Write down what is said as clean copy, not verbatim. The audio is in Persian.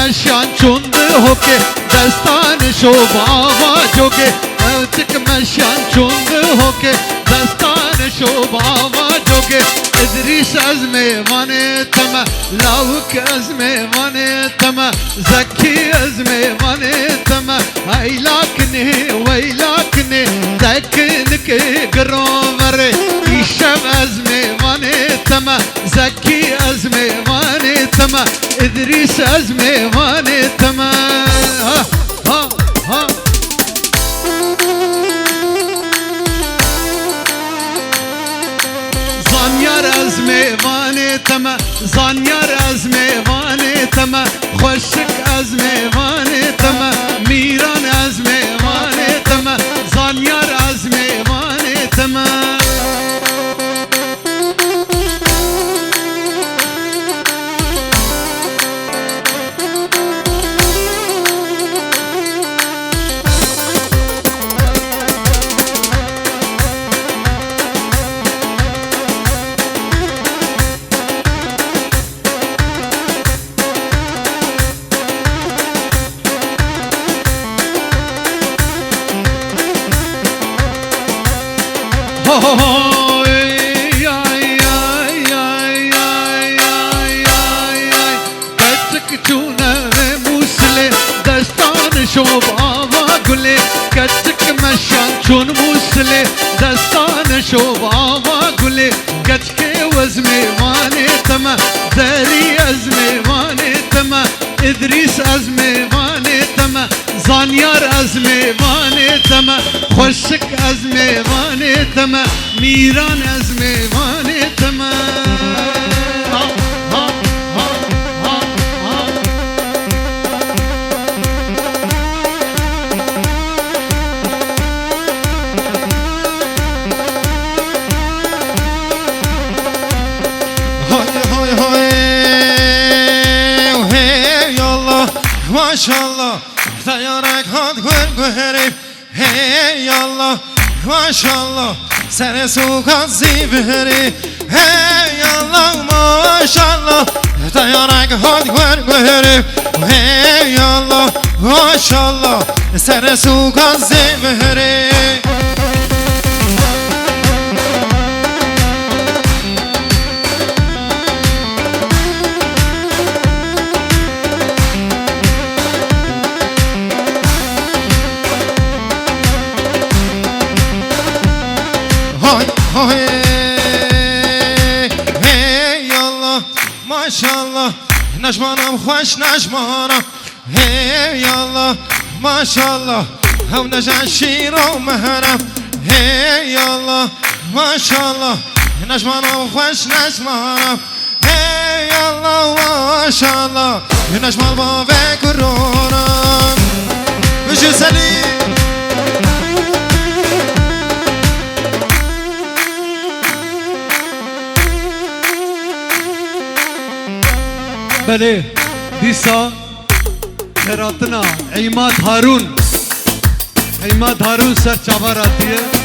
مشان چوند هوکه دستان شوباوا جوکه کچک مشان چوند هوکه دستان شوباوا جوکه ادریس از میوان تما لاوک از میوان تما زکی از میوان تما ایلاکنه ویلاکنه زکن که گرومره ایشم از میوان تما زکی از میوان تما ادریس از میوان تما ها ها ها زانیار از میوان تما زانیار از میوان تما خوشک از میوان تما میران از میوان تما زانیار از میوان تما کچک چونه موسله دستان شوباوا گله کچک مشان چون موسله دستان شوباوا گله کچک وز میوان تما زری از میوان تما ادریس از میوان تما زانیار از میوان تما خوشک از میوان تما میران از میوان تما Maşallah dayarak hat gör hey Allah maşallah sene sukat zibiri hey Allah maşallah dayarak hat gör hey Allah maşallah sene sukat zibiri hey Allah maşallah نجمانم خوش نجمانم hey Allah maşallah هم نجان شیر و مهرم hey Allah maşallah نجمانم خوش نجمانم hey Allah maşallah نجمان با وکرونم جسلی بله دیسا خیراتنا عماد هارون سر چاور آتی ہے